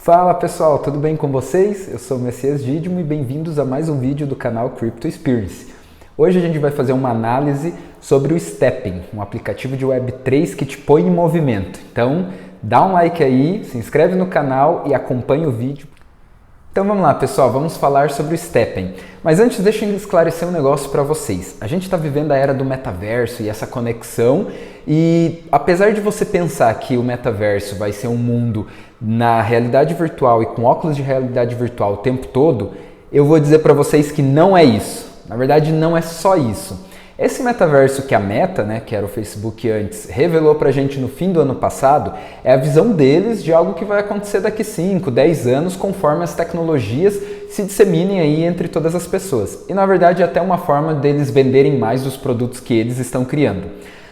Fala pessoal, tudo bem com vocês? Eu sou o Messias Dídimo e bem-vindos a mais um vídeo do canal Crypto Experience. Hoje a gente vai fazer uma análise sobre o Stepping, um aplicativo de Web3 que te põe em movimento. Então dá um like aí, se inscreve no canal e acompanha o vídeo. Então vamos lá pessoal, vamos falar sobre o Stepping. Mas antes deixa eu esclarecer um negócio para vocês. A gente está vivendo a era do metaverso e essa conexão e apesar de você pensar que o metaverso vai ser um mundo na realidade virtual e com óculos de realidade virtual o tempo todo, eu vou dizer para vocês que não é isso. Na verdade não é só isso. Esse metaverso que a Meta, que era o Facebook antes, revelou pra gente no fim do ano passado, é a visão deles de algo que vai acontecer daqui 5, 10 anos, conforme as tecnologias se disseminem aí entre todas as pessoas. E na verdade é até uma forma deles venderem mais os produtos que eles estão criando.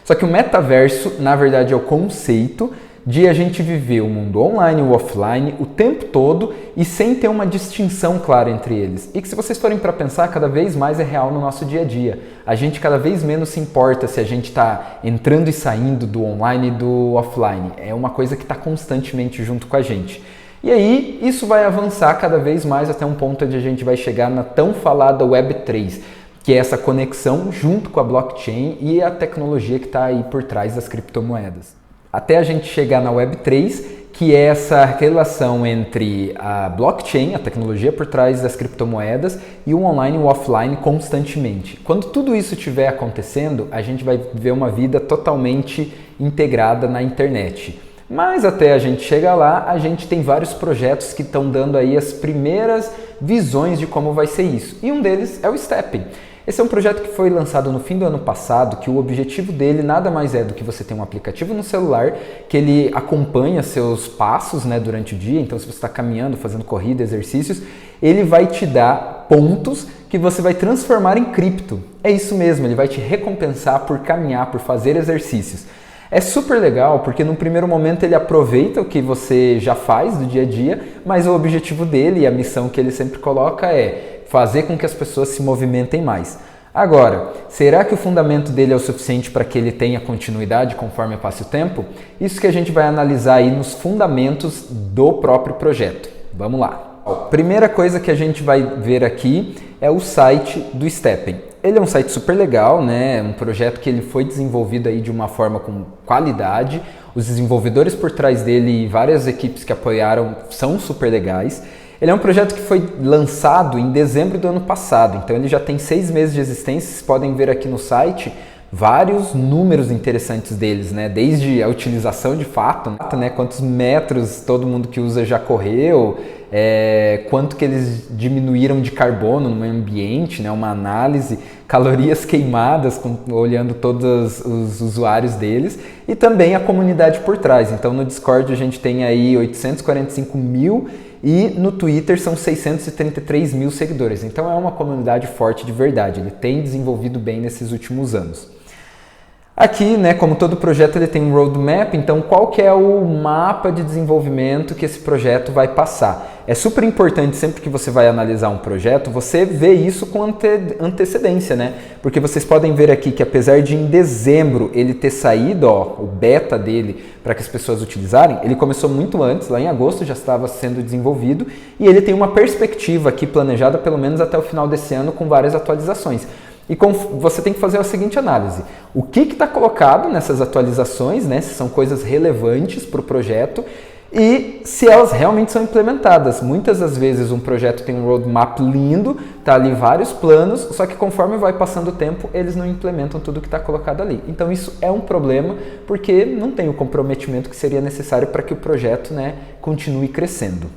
Só que o metaverso, na verdade, é o conceito de a gente viver o mundo online e o offline o tempo todo e sem ter uma distinção clara entre eles. E que se vocês forem para pensar, cada vez mais é real no nosso dia a dia. A gente cada vez menos se importa se a gente está entrando e saindo do online e do offline. É uma coisa que está constantemente junto com a gente. E aí, isso vai avançar cada vez mais até um ponto onde a gente vai chegar na tão falada Web3, que é essa conexão junto com a blockchain e a tecnologia que está aí por trás das criptomoedas. Até a gente chegar na Web3, que é essa relação entre a blockchain, a tecnologia por trás das criptomoedas, e o online e o offline constantemente. Quando tudo isso estiver acontecendo, a gente vai ver uma vida totalmente integrada na internet. Mas até a gente chegar lá, a gente tem vários projetos que estão dando aí as primeiras visões de como vai ser isso. E um deles é o Stepping. Esse é um projeto que foi lançado no fim do ano passado, que o objetivo dele nada mais é do que você ter um aplicativo no celular que ele acompanha seus passos durante o dia. Então se você está caminhando, fazendo corrida, exercícios, ele vai te dar pontos que você vai transformar em cripto. É isso mesmo, ele vai te recompensar por caminhar, por fazer exercícios. É super legal porque no primeiro momento ele aproveita o que você já faz do dia a dia, mas o objetivo dele e a missão que ele sempre coloca é fazer com que as pessoas se movimentem mais. Agora, será que o fundamento dele é o suficiente para que ele tenha continuidade conforme passe o tempo? Isso que a gente vai analisar aí nos fundamentos do próprio projeto. Vamos lá. A primeira coisa que a gente vai ver aqui é o site do Stepping. Ele é um site super legal, um projeto que ele foi desenvolvido aí de uma forma com qualidade. Os desenvolvedores por trás dele e várias equipes que apoiaram são super legais. Ele é um projeto que foi lançado em dezembro do ano passado, então ele já tem 6 meses de existência. Vocês podem ver aqui no site vários números interessantes deles, desde a utilização de fato, quantos metros todo mundo que usa já correu, quanto que eles diminuíram de carbono no meio ambiente, uma análise, calorias queimadas, olhando todos os usuários deles, e também a comunidade por trás. Então no Discord a gente tem aí 845 mil e no Twitter são 633 mil seguidores. Então é uma comunidade forte de verdade, ele tem desenvolvido bem nesses últimos anos. Aqui, como todo projeto, ele tem um roadmap, então qual que é o mapa de desenvolvimento que esse projeto vai passar? É super importante sempre que você vai analisar um projeto, você ver isso com antecedência, Porque vocês podem ver aqui que apesar de em dezembro ele ter saído, o beta dele, para que as pessoas utilizarem, ele começou muito antes, lá em agosto já estava sendo desenvolvido, e ele tem uma perspectiva aqui planejada pelo menos até o final desse ano com várias atualizações. E você tem que fazer a seguinte análise. O que está colocado nessas atualizações, se são coisas relevantes para o projeto e se elas realmente são implementadas. Muitas das vezes um projeto tem um roadmap lindo, está ali vários planos, só que conforme vai passando o tempo, eles não implementam tudo que está colocado ali. Então isso é um problema porque não tem o comprometimento que seria necessário para que o projeto continue crescendo.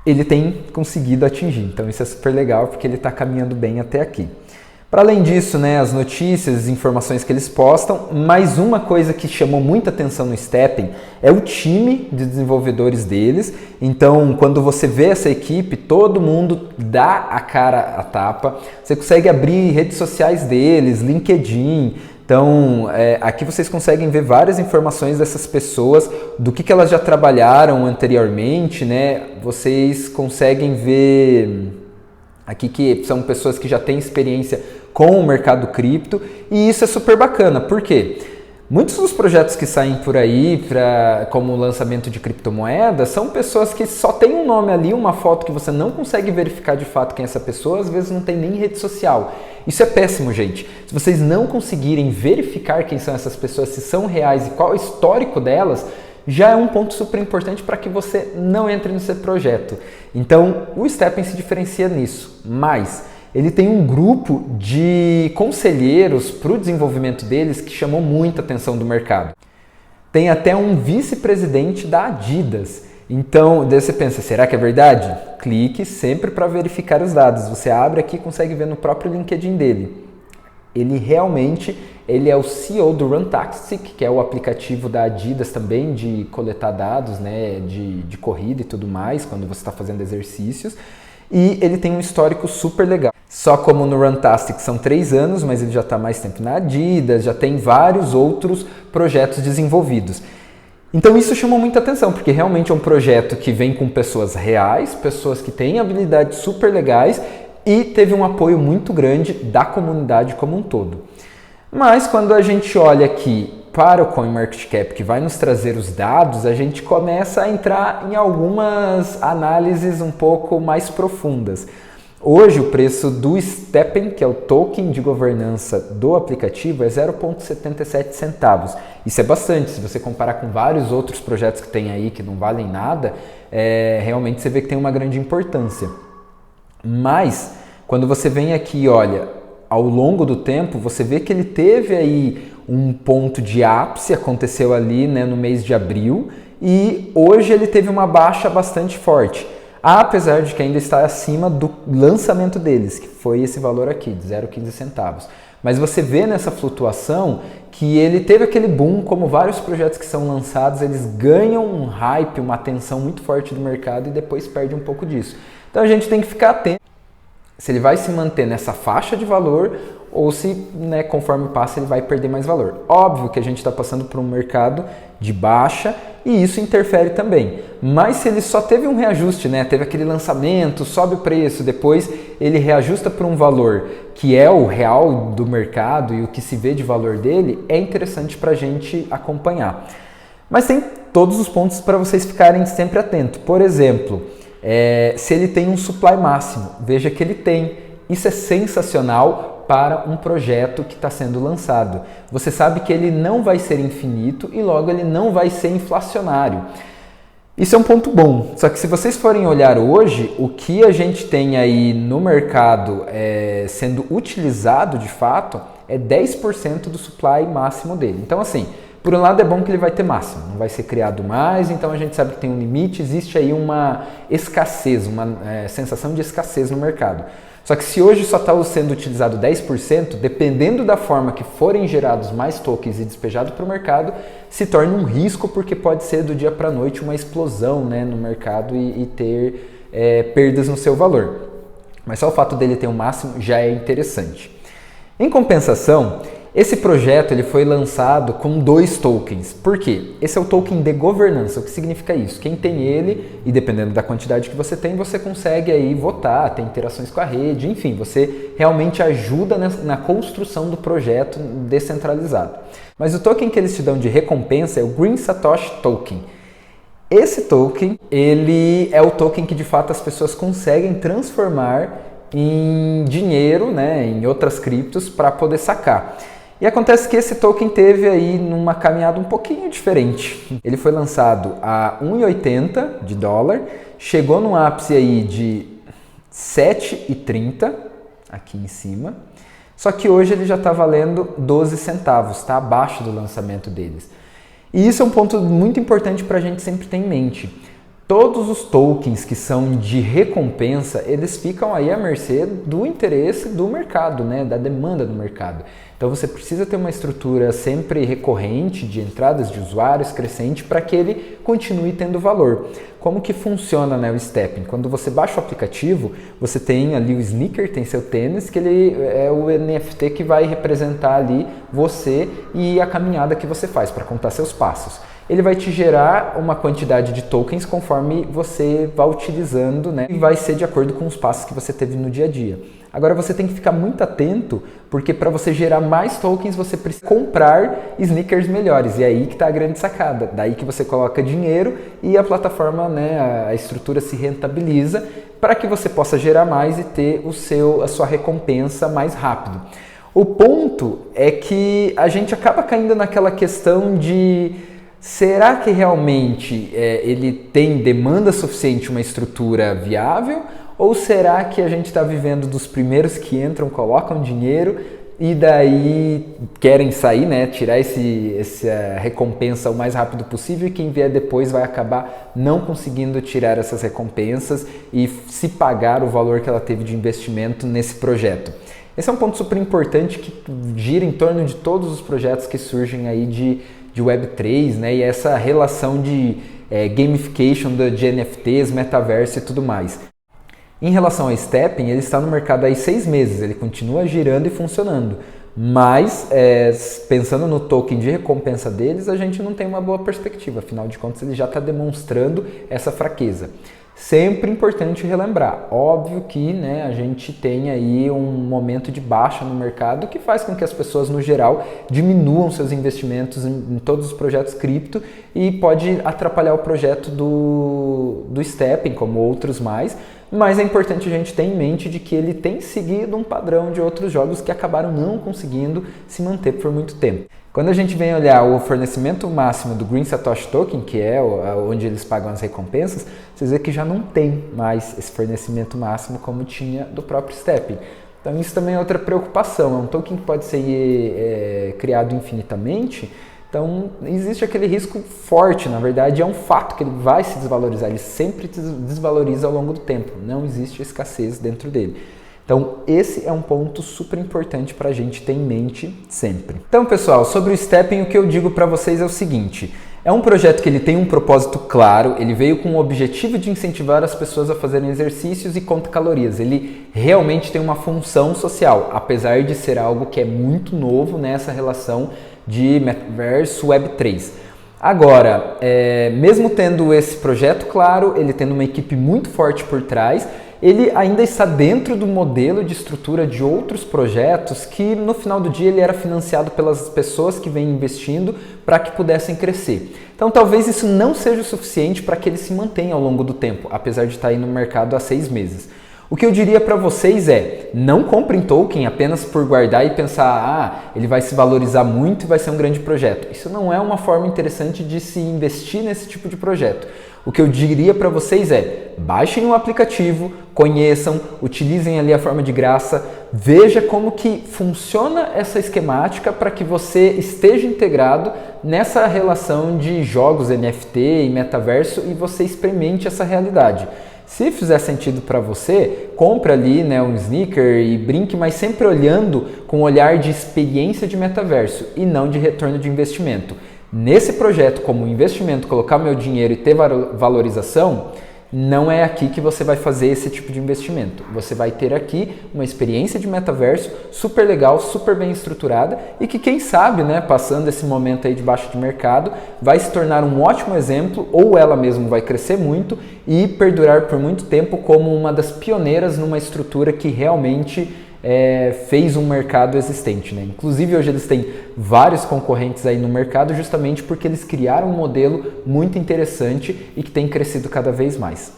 Ele tem conseguido atingir, então isso é super legal porque ele está caminhando bem até aqui. Para além disso, as notícias, as informações que eles postam, mais uma coisa que chamou muita atenção no Stepping é o time de desenvolvedores deles. Então, quando você vê essa equipe, todo mundo dá a cara a tapa, você consegue abrir redes sociais deles, LinkedIn. Então, aqui vocês conseguem ver várias informações dessas pessoas, do que elas já trabalharam anteriormente, Vocês conseguem ver aqui que são pessoas que já têm experiência com o mercado cripto e isso é super bacana. Por quê? Muitos dos projetos que saem por aí como lançamento de criptomoeda são pessoas que só tem um nome ali, uma foto que você não consegue verificar de fato quem é essa pessoa, às vezes não tem nem rede social. Isso é péssimo, gente. Se vocês não conseguirem verificar quem são essas pessoas, se são reais e qual é o histórico delas, já é um ponto super importante para que você não entre no seu projeto. Então, o Stepn se diferencia nisso, mas ele tem um grupo de conselheiros para o desenvolvimento deles que chamou muita atenção do mercado. Tem até um vice-presidente da Adidas. Então, daí você pensa, será que é verdade? Clique sempre para verificar os dados. Você abre aqui e consegue ver no próprio LinkedIn dele. Ele é o CEO do Runtastic, que é o aplicativo da Adidas também de coletar dados, né, de corrida e tudo mais, quando você está fazendo exercícios. E ele tem um histórico super legal. Só como no Runtastic são 3 anos, mas ele já está mais tempo na Adidas, já tem vários outros projetos desenvolvidos. Então isso chamou muita atenção, porque realmente é um projeto que vem com pessoas reais, pessoas que têm habilidades super legais e teve um apoio muito grande da comunidade como um todo. Mas quando a gente olha aqui para o CoinMarketCap, que vai nos trazer os dados, a gente começa a entrar em algumas análises um pouco mais profundas. Hoje o preço do Stepn, que é o token de governança do aplicativo, é 0,77 centavos. Isso é bastante, se você comparar com vários outros projetos que tem aí que não valem nada, realmente você vê que tem uma grande importância. Mas quando você vem aqui e olha, ao longo do tempo, você vê que ele teve aí um ponto de ápice, aconteceu ali, né, no mês de abril, e hoje ele teve uma baixa bastante forte, apesar de que ainda está acima do lançamento deles, que foi esse valor aqui, de 0,15 centavos. Mas você vê nessa flutuação que ele teve aquele boom, como vários projetos que são lançados, eles ganham um hype, uma atenção muito forte do mercado e depois perde um pouco disso. Então a gente tem que ficar atento se ele vai se manter nessa faixa de valor ou se, né, conforme passa, ele vai perder mais valor. Óbvio que a gente está passando por um mercado de baixa e isso interfere também. Mas se ele só teve um reajuste, né, teve aquele lançamento, sobe o preço, depois ele reajusta para um valor que é o real do mercado e o que se vê de valor dele, é interessante para a gente acompanhar. Mas tem todos os pontos para vocês ficarem sempre atentos. Por exemplo, se ele tem um supply máximo, veja que ele tem. Isso é sensacional para um projeto que está sendo lançado. Você sabe que ele não vai ser infinito e logo ele não vai ser inflacionário. Isso é um ponto bom, só que se vocês forem olhar hoje, o que a gente tem aí no mercado sendo utilizado de fato é 10% do supply máximo dele. Então assim, por um lado é bom que ele vai ter máximo, não vai ser criado mais, então a gente sabe que tem um limite, existe aí uma escassez, uma sensação de escassez no mercado. Só que se hoje só está sendo utilizado 10%, dependendo da forma que forem gerados mais tokens e despejados para o mercado, se torna um risco porque pode ser do dia para a noite uma explosão, né, no mercado e ter perdas no seu valor. Mas só o fato dele ter um máximo já é interessante. Em compensação, esse projeto ele foi lançado com 2 tokens. Por quê? Esse é o token de governança. O que significa isso? Quem tem ele, e dependendo da quantidade que você tem, você consegue aí votar, ter interações com a rede, enfim, você realmente ajuda na construção do projeto descentralizado. Mas o token que eles te dão de recompensa é o Green Satoshi Token. Esse token, ele é o token que de fato as pessoas conseguem transformar em dinheiro, né, em outras criptos para poder sacar. E acontece que esse token teve aí numa caminhada um pouquinho diferente. Ele foi lançado a 1,80 de dólar, chegou num ápice aí de 7,30 aqui em cima, só que hoje ele já está valendo 12 centavos, está abaixo do lançamento deles. E isso é um ponto muito importante para a gente sempre ter em mente. Todos os tokens que são de recompensa, eles ficam aí à mercê do interesse do mercado, né? Da demanda do mercado. Então você precisa ter uma estrutura sempre recorrente de entradas de usuários crescente para que ele continue tendo valor. Como que funciona, né, o Stepn? Quando você baixa o aplicativo, você tem ali o sneaker, tem seu tênis, que ele é o NFT que vai representar ali você e a caminhada que você faz para contar seus passos. Ele vai te gerar uma quantidade de tokens conforme você vai utilizando, né? E vai ser de acordo com os passos que você teve no dia a dia. Agora você tem que ficar muito atento, porque para você gerar mais tokens você precisa comprar sneakers melhores, e é aí que está a grande sacada. Daí que você coloca dinheiro e a plataforma, né, a estrutura se rentabiliza para que você possa gerar mais e ter a sua recompensa mais rápido. O ponto é que a gente acaba caindo naquela questão de: será que realmente ele tem demanda suficiente, uma estrutura viável? Ou será que a gente está vivendo dos primeiros que entram, colocam dinheiro e daí querem sair, né, tirar essa recompensa o mais rápido possível, e quem vier depois vai acabar não conseguindo tirar essas recompensas e se pagar o valor que ela teve de investimento nesse projeto? Esse é um ponto super importante que gira em torno de todos os projetos que surgem aí de Web3, né, e essa relação de gamification de NFTs, metaverso e tudo mais. Em relação ao Stepping, ele está no mercado há 6 meses, ele continua girando e funcionando, mas pensando no token de recompensa deles, a gente não tem uma boa perspectiva, afinal de contas ele já está demonstrando essa fraqueza. Sempre importante relembrar, óbvio que, né, a gente tem aí um momento de baixa no mercado que faz com que as pessoas no geral diminuam seus investimentos em todos os projetos cripto, e pode atrapalhar o projeto do Stepping, como outros mais, mas é importante a gente ter em mente de que ele tem seguido um padrão de outros jogos que acabaram não conseguindo se manter por muito tempo. Quando a gente vem olhar o fornecimento máximo do Green Satoshi Token, que é onde eles pagam as recompensas, vocês veem que já não tem mais esse fornecimento máximo como tinha do próprio Stepping. Então isso também é outra preocupação, é um token que pode ser criado infinitamente, então existe aquele risco forte, na verdade é um fato que ele vai se desvalorizar, ele sempre se desvaloriza ao longo do tempo, não existe escassez dentro dele. Então esse é um ponto super importante para a gente ter em mente sempre. Então pessoal, sobre o Stepping, o que eu digo para vocês é o seguinte: é um projeto que ele tem um propósito claro, ele veio com o objetivo de incentivar as pessoas a fazerem exercícios e conta calorias. Ele realmente tem uma função social, apesar de ser algo que é muito novo nessa relação de metaverso Web3. Agora, mesmo tendo esse projeto claro, ele tendo uma equipe muito forte por trás, ele ainda está dentro do modelo de estrutura de outros projetos que no final do dia ele era financiado pelas pessoas que vêm investindo para que pudessem crescer. Então talvez isso não seja o suficiente para que ele se mantenha ao longo do tempo, apesar de estar aí no mercado há 6 meses. O que eu diria para vocês é: não comprem token apenas por guardar e pensar, ele vai se valorizar muito e vai ser um grande projeto. Isso não é uma forma interessante de se investir nesse tipo de projeto. O que eu diria para vocês é: baixem o aplicativo, conheçam, utilizem ali a forma de graça, veja como que funciona essa esquemática para que você esteja integrado nessa relação de jogos NFT e metaverso e você experimente essa realidade. Se fizer sentido para você, compre ali, né, um sneaker e brinque, mas sempre olhando com um olhar de experiência de metaverso e não de retorno de investimento. Nesse projeto, como investimento, colocar meu dinheiro e ter valorização, não é aqui que você vai fazer esse tipo de investimento. Você vai ter aqui uma experiência de metaverso super legal, super bem estruturada e que, quem sabe, né, passando esse momento aí de baixa de mercado, vai se tornar um ótimo exemplo, ou ela mesma vai crescer muito e perdurar por muito tempo como uma das pioneiras numa estrutura que realmente fez um mercado existente, né? Inclusive hoje eles têm vários concorrentes aí no mercado justamente porque eles criaram um modelo muito interessante e que tem crescido cada vez mais.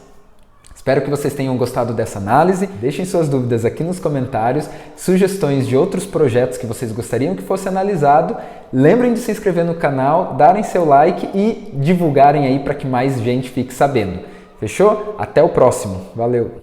Espero que vocês tenham gostado dessa análise. Deixem suas dúvidas aqui nos comentários, sugestões de outros projetos que vocês gostariam que fosse analisado. Lembrem de se inscrever no canal, darem seu like e divulgarem aí para que mais gente fique sabendo. Fechou? Até o próximo. Valeu!